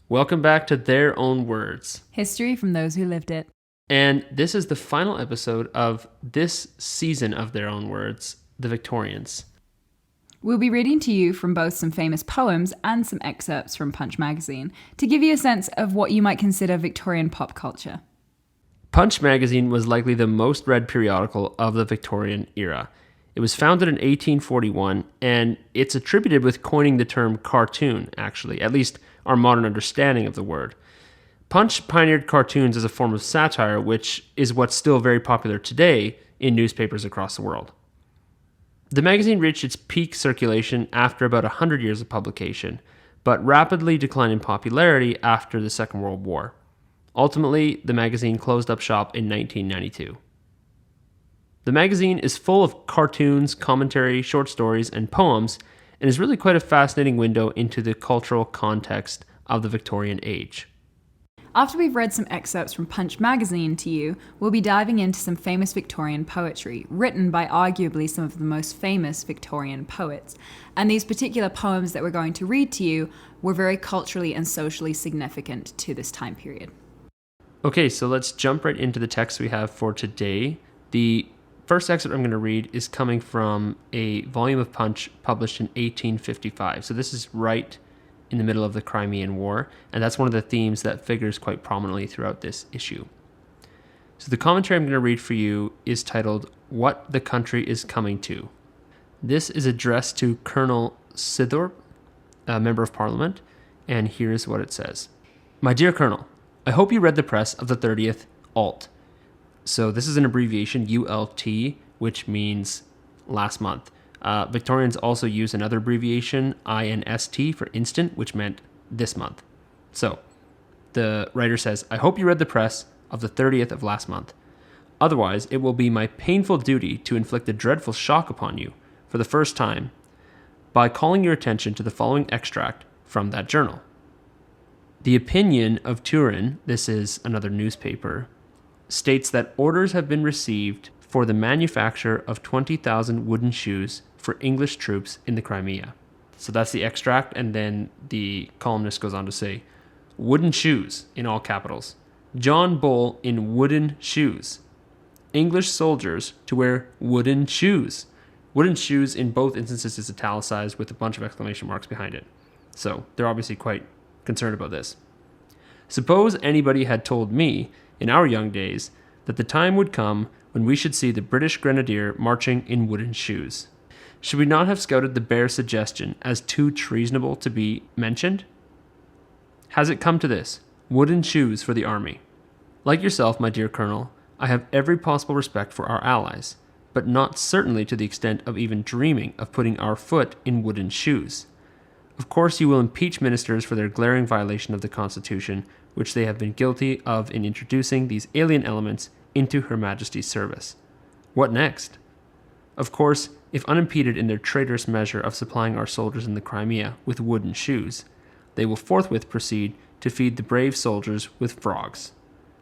Welcome back to Their Own Words. History from those who lived it. And this is the final episode of this season of Their Own Words, the Victorians. We'll be reading to you from both some famous poems and some excerpts from Punch magazine to give you a sense of what you might consider Victorian pop culture. Punch magazine was likely the most read periodical of the Victorian era. It was founded in 1841, and it's attributed with coining the term cartoon, actually, at least our modern understanding of the word. Punch pioneered cartoons as a form of satire, which is what's still very popular today in newspapers across the world. The magazine reached its peak circulation after about 100 years of publication, but rapidly declined in popularity after the Second World War. Ultimately, the magazine closed up shop in 1992. The magazine is full of cartoons, commentary, short stories, and poems, and is really quite a fascinating window into the cultural context of the Victorian age. After we've read some excerpts from Punch magazine to you, we'll be diving into some famous Victorian poetry, written by arguably some of the most famous Victorian poets. And these particular poems that we're going to read to you were very culturally and socially significant to this time period. Okay, so let's jump right into the text we have for today. The first excerpt I'm going to read is coming from a volume of Punch published in 1855. So this is right in the middle of the Crimean War, and that's one of the themes that figures quite prominently throughout this issue. So the commentary I'm going to read for you is titled, "What the Country is Coming to." This is addressed to Colonel Sithorpe, a member of Parliament, and here's what it says. "My dear Colonel, I hope you read the press of the 30th Alt. So this is an abbreviation, ULT, which means last month. Victorians also use another abbreviation, INST, for instant, which meant this month. So the writer says, I hope you read the press of the 30th of last month. Otherwise, it will be my painful duty to inflict a dreadful shock upon you for the first time by calling your attention to the following extract from that journal. The opinion of Turin, this is another newspaper, states that orders have been received for the manufacture of 20,000 wooden shoes for English troops in the Crimea." So that's the extract, and then the columnist goes on to say, "Wooden shoes," in all capitals. "John Bull in wooden shoes. English soldiers to wear wooden shoes." Wooden shoes in both instances is italicized with a bunch of exclamation marks behind it. So they're obviously quite concerned about this. "Suppose anybody had told me in our young days that the time would come when we should see the British Grenadier marching in wooden shoes. Should we not have scouted the bare suggestion as too treasonable to be mentioned? Has it come to this? Wooden shoes for the army? Like yourself, my dear Colonel, I have every possible respect for our allies, but not certainly to the extent of even dreaming of putting our foot in wooden shoes. Of course you will impeach ministers for their glaring violation of the Constitution, which they have been guilty of in introducing these alien elements into Her Majesty's service. What next? Of course, if unimpeded in their traitorous measure of supplying our soldiers in the Crimea with wooden shoes, they will forthwith proceed to feed the brave soldiers with frogs.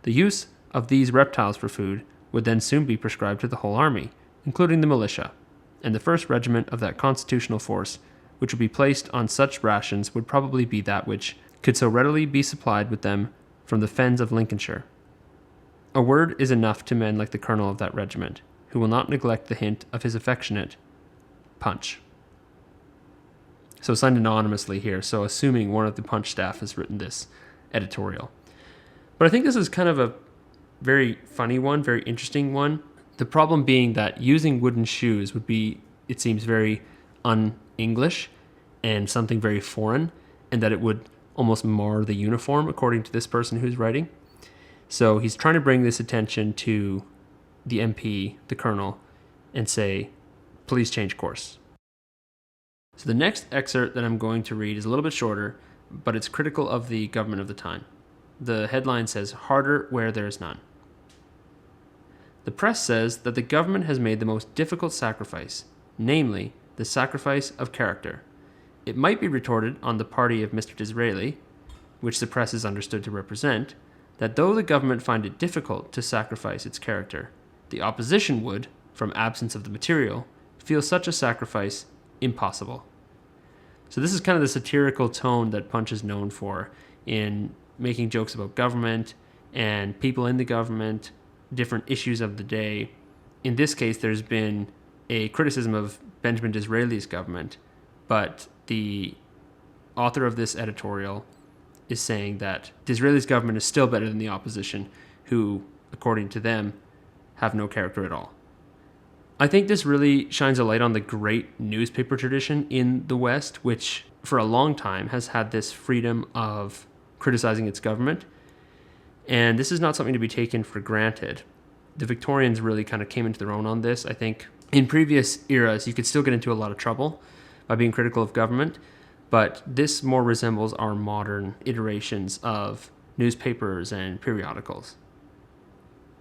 The use of these reptiles for food would then soon be prescribed to the whole army, including the militia, and the first regiment of that constitutional force which would be placed on such rations would probably be that which could so readily be supplied with them from the fens of Lincolnshire. A word is enough to men like the colonel of that regiment, who will not neglect the hint of his affectionate Punch." So signed anonymously here, so assuming one of the Punch staff has written this editorial. But I think this is kind of a very funny one, very interesting one. The problem being that using wooden shoes would be, it seems, very un-English and something very foreign, and that it would almost mar the uniform, according to this person who's writing. So he's trying to bring this attention to the MP, the colonel, and say, please change course. So the next excerpt that I'm going to read is a little bit shorter, but it's critical of the government of the time. The headline says, "Harder where there is none." The press says that the government has made the most difficult sacrifice, namely, the sacrifice of character. It might be retorted on the party of Mr. Disraeli, which the press is understood to represent, that though the government find it difficult to sacrifice its character, the opposition would, from absence of the material, feel such a sacrifice impossible. So this is kind of the satirical tone that Punch is known for in making jokes about government and people in the government, different issues of the day. In this case, there's been a criticism of Benjamin Disraeli's government, but the author of this editorial is saying that Disraeli's government is still better than the opposition, who, according to them, have no character at all. I think this really shines a light on the great newspaper tradition in the West, which for a long time has had this freedom of criticizing its government. And this is not something to be taken for granted. The Victorians really kind of came into their own on this. I think in previous eras, you could still get into a lot of trouble by being critical of government, but this more resembles our modern iterations of newspapers and periodicals.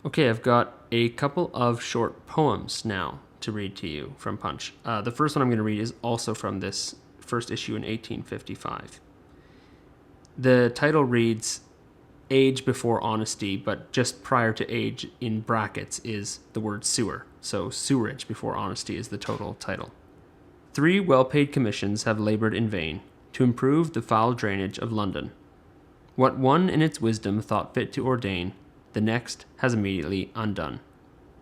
Okay, I've got a couple of short poems now to read to you from Punch. The first one I'm going to read is also from this first issue in 1855. The title reads, Age Before Honesty, but just prior to age in brackets is the word sewer. So Sewerage Before Honesty is the total title. 3 well-paid commissions have labored in vain to improve the foul drainage of London. What one in its wisdom thought fit to ordain, the next has immediately undone.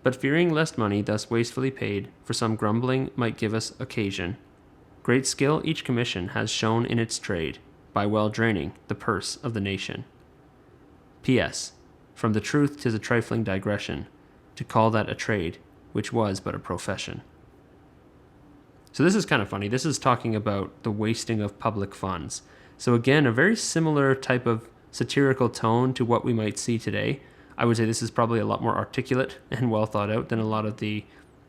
But fearing lest money thus wastefully paid for some grumbling might give us occasion, great skill each commission has shown in its trade by well draining the purse of the nation. P.S. From the truth 'tis a trifling digression to call that a trade which was but a profession. So this is kind of funny. This is talking about the wasting of public funds. So again, a very similar type of satirical tone to what we might see today. I would say this is probably a lot more articulate and well thought out than a lot of the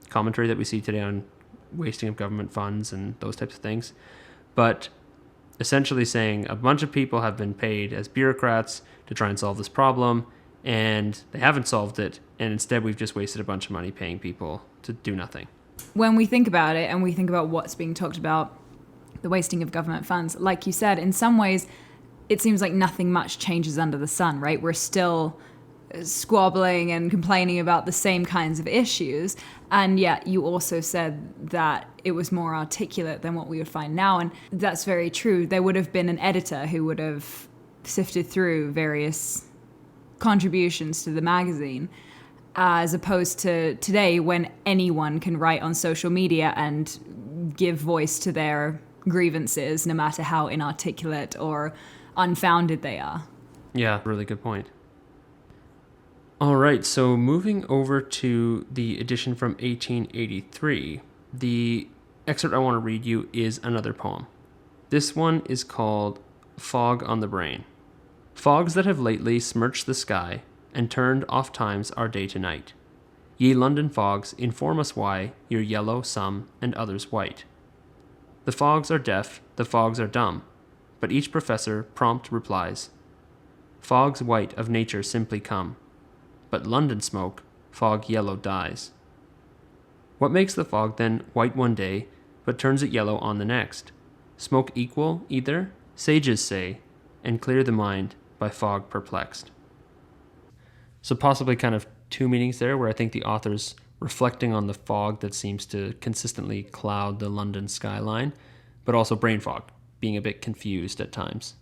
commentary that we see today on wasting of government funds and those types of things. But essentially saying a bunch of people have been paid as bureaucrats to try and solve this problem, and they haven't solved it, and instead we've just wasted a bunch of money paying people to do nothing. When we think about it and we think about what's being talked about, the wasting of government funds, like you said, in some ways, it seems like nothing much changes under the sun, right? We're still squabbling and complaining about the same kinds of issues. And yet you also said that it was more articulate than what we would find now. And that's very true. There would have been an editor who would have sifted through various contributions to the magazine, as opposed to today when anyone can write on social media and give voice to their grievances, no matter how inarticulate or unfounded they are. Yeah, really good point. All right, so moving over to the edition from 1883, the excerpt I want to read you is another poem. This one is called Fog on the Brain. Fogs that have lately smirched the sky and turned oft times our day to night. Ye London fogs, inform us why you're yellow some and others white. The fogs are deaf, the fogs are dumb, but each professor prompt replies, Fogs white of nature simply come, but London smoke, fog yellow dies. What makes the fog then white one day, but turns it yellow on the next? Smoke equal either, sages say, and clear the mind by fog perplexed. So possibly kind of two meanings there, where I think the author's reflecting on the fog that seems to consistently cloud the London skyline, but also brain fog, being a bit confused at times.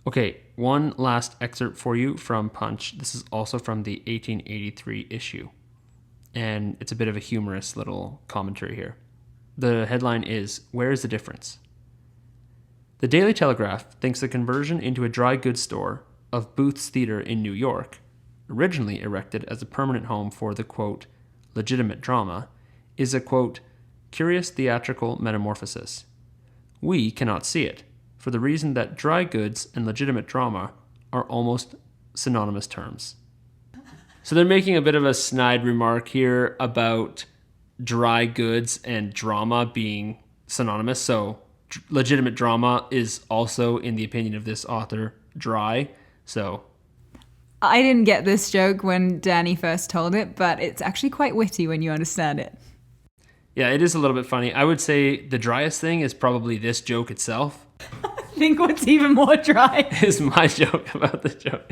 Okay, one last excerpt for you from Punch. This is also from the 1883 issue, and it's a bit of a humorous little commentary here. The headline is, Where is the Difference? The Daily Telegraph thinks the conversion into a dry goods store of Booth's Theater in New York, originally erected as a permanent home for the, quote, legitimate drama, is a, quote, curious theatrical metamorphosis. We cannot see it, for the reason that dry goods and legitimate drama are almost synonymous terms. So they're making a bit of a snide remark here about dry goods and drama being synonymous. So legitimate drama is also, in the opinion of this author, dry. So I didn't get this joke when Danny first told it, but it's actually quite witty when you understand it. Yeah, it is a little bit funny. I would say the driest thing is probably this joke itself. I think what's even more dry is my joke about the joke.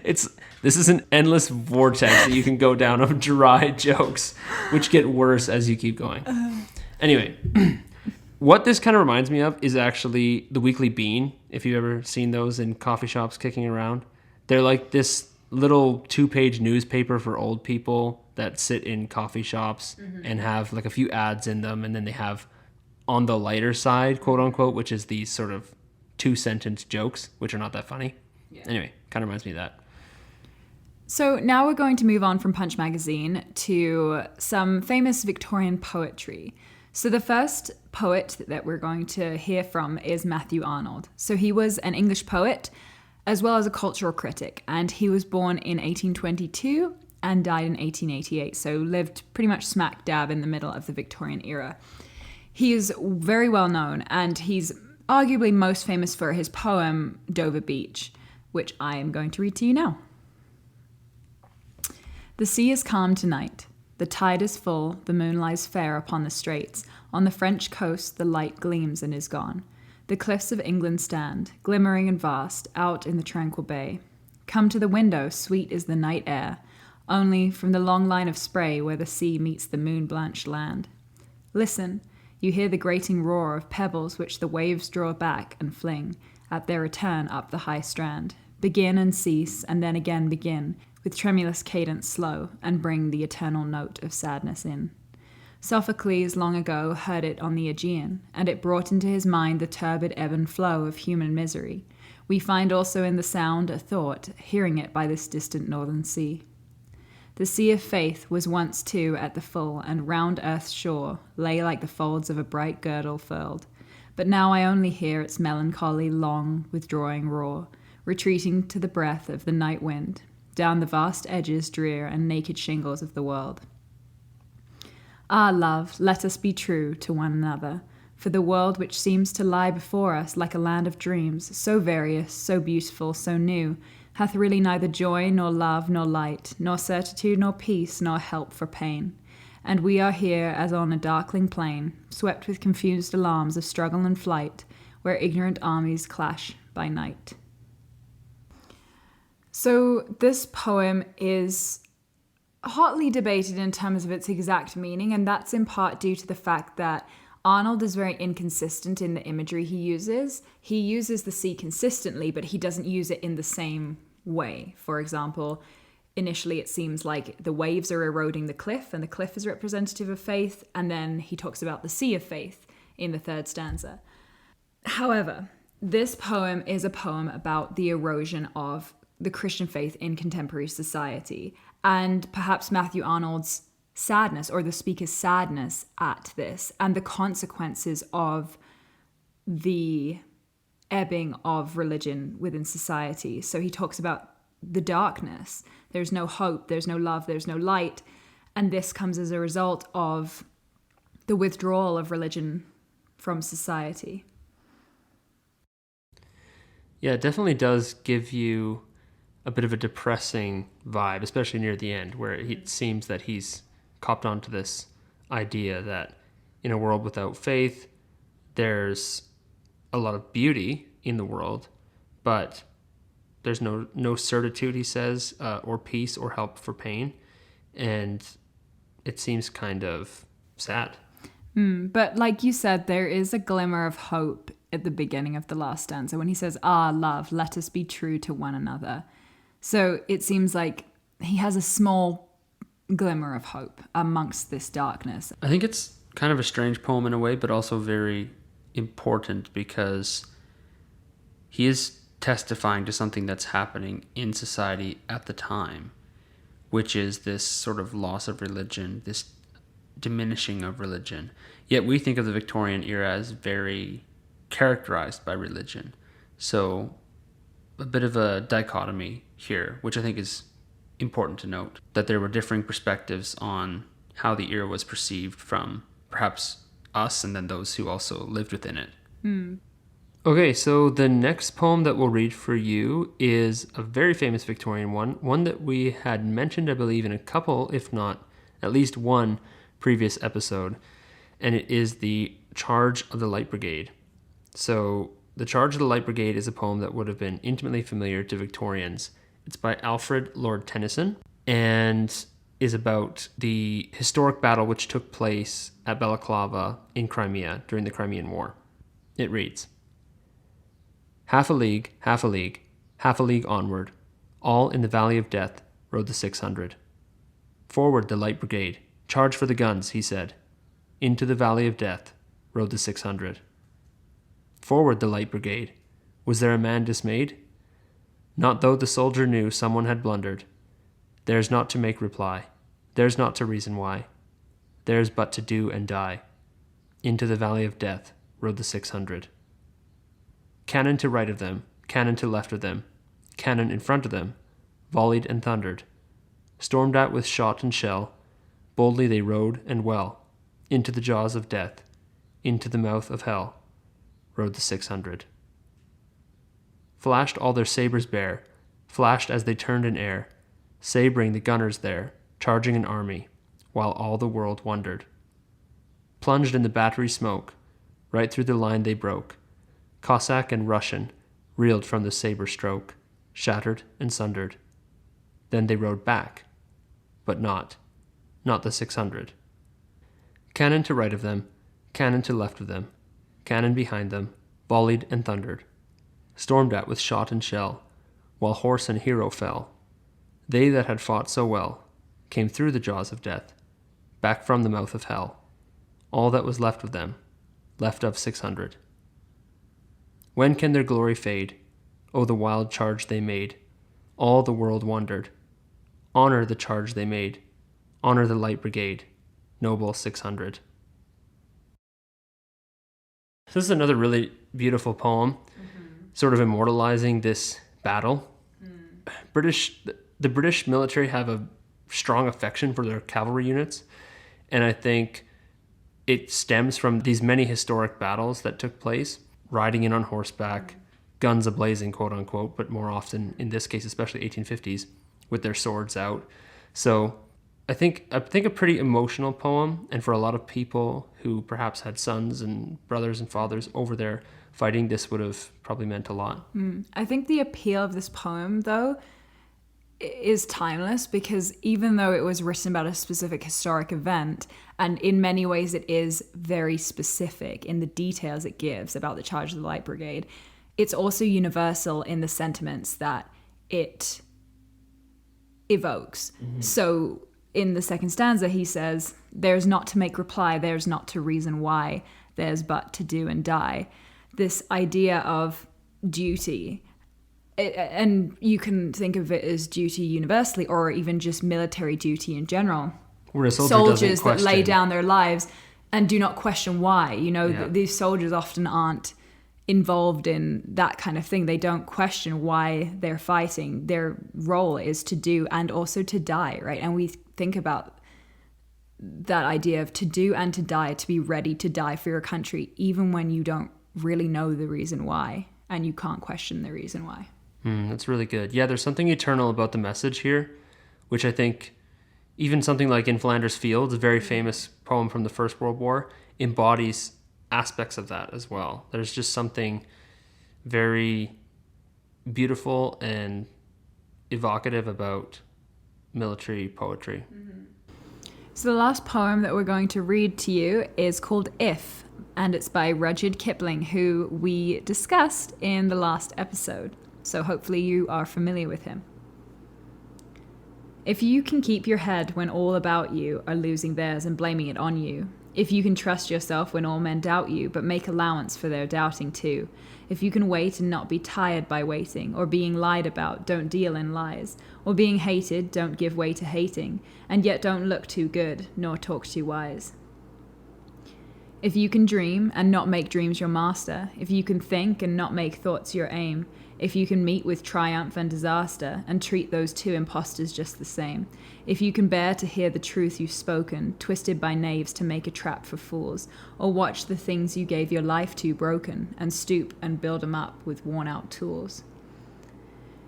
This is an endless vortex that you can go down of dry jokes, which get worse as you keep going. Anyway, What this kind of reminds me of is actually the Weekly Bean, if you've ever seen those in coffee shops kicking around. They're like this little 2-page newspaper for old people that sit in coffee shops and have like a few ads in them, and then they have on the lighter side, quote unquote, which is these sort of 2-sentence jokes, which are not that funny. Yeah. Anyway, kind of reminds me of that. So now we're going to move on from Punch Magazine to some famous Victorian poetry. So the first poet that we're going to hear from is Matthew Arnold. So he was an English poet as well as a cultural critic, and he was born in 1822 and died in 1888, so lived pretty much smack dab in the middle of the Victorian era. He is very well known, and he's arguably most famous for his poem Dover Beach, which I am going to read to you now. The sea is calm tonight. The tide is full, the moon lies fair upon the straits. On the French coast the light gleams and is gone. The cliffs of England stand, glimmering and vast, out in the tranquil bay. Come to the window, sweet is the night air, only from the long line of spray where the sea meets the moon-blanched land. Listen, you hear the grating roar of pebbles which the waves draw back and fling, at their return up the high strand. Begin and cease, and then again begin, with tremulous cadence slow, and bring the eternal note of sadness in. Sophocles long ago heard it on the Aegean, and it brought into his mind the turbid ebb and flow of human misery. We find also in the sound a thought, hearing it by this distant northern sea. The sea of faith was once too at the full, and round earth's shore lay like the folds of a bright girdle furled. But now I only hear its melancholy, long, withdrawing roar, retreating to the breath of the night wind, down the vast edges drear and naked shingles of the world. Ah, love, let us be true to one another, for the world which seems to lie before us like a land of dreams, so various, so beautiful, so new, hath really neither joy, nor love, nor light, nor certitude, nor peace, nor help for pain. And we are here as on a darkling plain, swept with confused alarms of struggle and flight, where ignorant armies clash by night. So this poem is hotly debated in terms of its exact meaning, and that's in part due to the fact that Arnold is very inconsistent in the imagery he uses. He uses the sea consistently, but he doesn't use it in the same way. For example, initially it seems like the waves are eroding the cliff, and the cliff is representative of faith, and then he talks about the sea of faith in the third stanza. However, this poem is a poem about the erosion of the Christian faith in contemporary society, and perhaps Matthew Arnold's sadness, or the speaker's sadness at this, and the consequences of the ebbing of religion within society. So he talks about the darkness. There's no hope, there's no love, there's no light, and this comes as a result of the withdrawal of religion from society. Yeah, it definitely does give you a bit of a depressing vibe, especially near the end, where it seems that he's copped onto this idea that in a world without faith, there's a lot of beauty in the world, but there's no certitude, he says, or peace or help for pain. And it seems kind of sad. But like you said, there is a glimmer of hope at the beginning of the last stanza when he says, "Ah, love, let us be true to one another." So it seems like he has a small glimmer of hope amongst this darkness. I think it's kind of a strange poem in a way, but also very important because he is testifying to something that's happening in society at the time, which is this sort of loss of religion, this diminishing of religion. Yet we think of the Victorian era as very characterized by religion. So a bit of a dichotomy here, which I think is important to note, that there were differing perspectives on how the era was perceived from perhaps us and then those who also lived within it. Okay, so the next poem that we'll read for you is a very famous Victorian one that we had mentioned, I believe, in a couple, if not at least one previous episode, and it is The Charge of the Light Brigade. So The Charge of the Light Brigade is a poem that would have been intimately familiar to Victorians. It's by Alfred Lord Tennyson, and is about the historic battle which took place at Balaclava in Crimea during the Crimean War. It reads, half a league, half a league, half a league onward, all in the valley of death rode the 600. Forward the light brigade, charge for the guns, he said. Into the valley of death rode the 600. Forward the light brigade. Was there a man dismayed? Not though the soldier knew someone had blundered. There's not to make reply. There's not to reason why. There's but to do and die. Into the valley of death rode the 600. Cannon to right of them, cannon to left of them, cannon in front of them, volleyed and thundered. Stormed at with shot and shell, boldly they rode and well, into the jaws of death, into the mouth of hell, rode the 600. Flashed all their sabres bare, flashed as they turned in air, sabring the gunners there, charging an army, while all the world wondered. Plunged in the battery smoke, right through the line they broke. Cossack and Russian reeled from the sabre stroke, shattered and sundered. Then they rode back, but not the 600. Cannon to right of them, cannon to left of them, cannon behind them, volleyed and thundered. Stormed at with shot and shell, while horse and hero fell. They that had fought so well came through the jaws of death, back from the mouth of hell. All that was left of them, left of 600. When can their glory fade? Oh, the wild charge they made. All the world wondered. Honor the charge they made. Honor the light brigade. Noble 600. This is another really beautiful poem, sort of immortalizing this battle. The British military have a strong affection for their cavalry units, and I think it stems from these many historic battles that took place, riding in on horseback, guns a-blazing, quote unquote, but more often, in this case, especially 1850s, with their swords out. So I think a pretty emotional poem, and for a lot of people who perhaps had sons and brothers and fathers over there fighting, this would have probably meant a lot. I think the appeal of this poem, though, is timeless, because even though it was written about a specific historic event, and in many ways it is very specific in the details it gives about the charge of the Light Brigade, it's also universal in the sentiments that it evokes. So in the second stanza he says, there's not to make reply, there's not to reason why, there's but to do and die. This idea of duty, and you can think of it as duty universally, or even just military duty in general. Where a soldiers that lay down their lives and do not question why. These soldiers often aren't involved in that kind of thing. They don't question why they're fighting. Their role is to do and also to die, right? And we think about that idea of to do and to die, to be ready to die for your country, even when you don't really know the reason why and you can't question the reason why. That's really good. Yeah, there's something eternal about the message here, which I think even something like In Flanders Fields, a very famous poem from the First World War, embodies aspects of that as well. There's just something very beautiful and evocative about military poetry. So the last poem that we're going to read to you is called If, and it's by Rudyard Kipling, who we discussed in the last episode. So hopefully you are familiar with him. If you can keep your head when all about you are losing theirs and blaming it on you, if you can trust yourself when all men doubt you, but make allowance for their doubting too, if you can wait and not be tired by waiting, or being lied about, don't deal in lies, or being hated, don't give way to hating, and yet don't look too good, nor talk too wise. If you can dream and not make dreams your master, if you can think and not make thoughts your aim, if you can meet with triumph and disaster and treat those two impostors just the same, if you can bear to hear the truth you've spoken, twisted by knaves to make a trap for fools, or watch the things you gave your life to broken, and stoop and build 'em up with worn-out tools.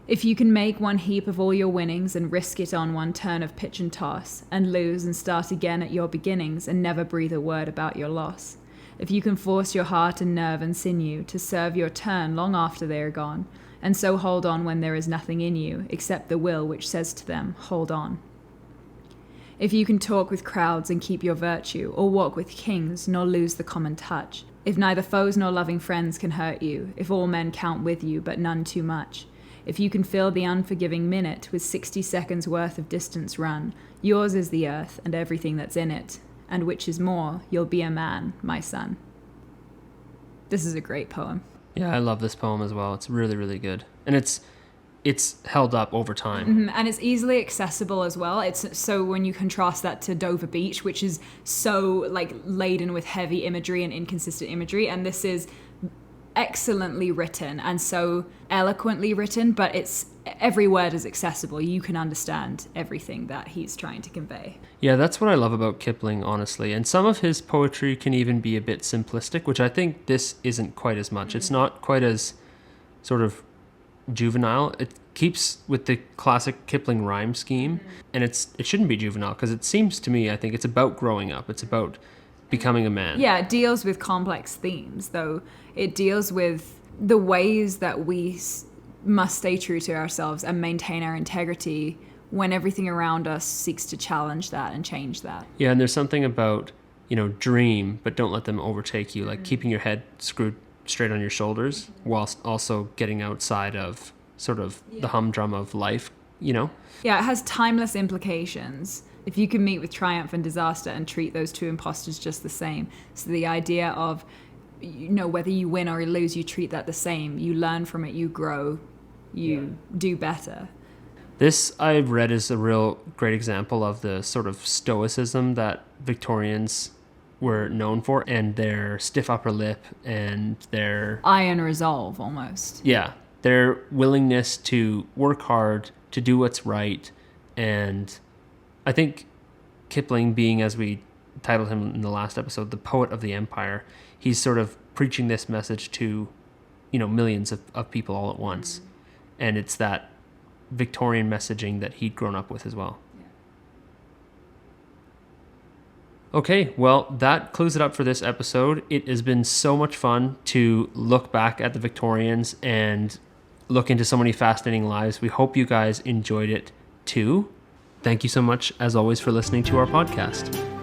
If you can make one heap of all your winnings and risk it on one turn of pitch and toss, and lose and start again at your beginnings and never breathe a word about your loss. If you can force your heart and nerve and sinew to serve your turn long after they are gone, and so hold on when there is nothing in you except the will which says to them, hold on. If you can talk with crowds and keep your virtue, or walk with kings nor lose the common touch, if neither foes nor loving friends can hurt you, if all men count with you but none too much, if you can fill the unforgiving minute with 60 seconds worth of distance run, yours is the earth and everything that's in it, and which is more, you'll be a man, my son. This is a great poem. Yeah, I love this poem as well. It's really, really good. And it's held up over time. Mm-hmm. And it's easily accessible as well. It's so when you contrast that to Dover Beach, which is so like laden with heavy imagery and inconsistent imagery, and this is excellently written and so eloquently written, but it's every word is accessible. You can understand everything that he's trying to convey. Yeah, that's what I love about Kipling, honestly. And some of his poetry can even be a bit simplistic, which I think this isn't quite as much. It's not quite as sort of juvenile. It keeps with the classic Kipling rhyme scheme, and it shouldn't be juvenile because it seems to me, I think it's about growing up. It's about becoming a man. Yeah, it deals with complex themes, though. It deals with the ways that we must stay true to ourselves and maintain our integrity when everything around us seeks to challenge that and change that. Yeah, and there's something about, dream, but don't let them overtake you, like keeping your head screwed straight on your shoulders whilst also getting outside of sort of the humdrum of life, Yeah, it has timeless implications. If you can meet with triumph and disaster and treat those two imposters just the same. So the idea of, whether you win or you lose, you treat that the same. You learn from it, you grow, you do better. This I've read is a real great example of the sort of stoicism that Victorians were known for, and their stiff upper lip and their iron resolve almost. Yeah, their willingness to work hard, to do what's right. And I think Kipling, being, as we titled him in the last episode, the poet of the empire, he's sort of preaching this message to, millions of people all at once. And it's that Victorian messaging that he'd grown up with as well. Okay, well, that clues it up for this episode. It has been so much fun to look back at the Victorians and look into so many fascinating lives. We hope you guys enjoyed it too. Thank you so much, as always, for listening to our podcast.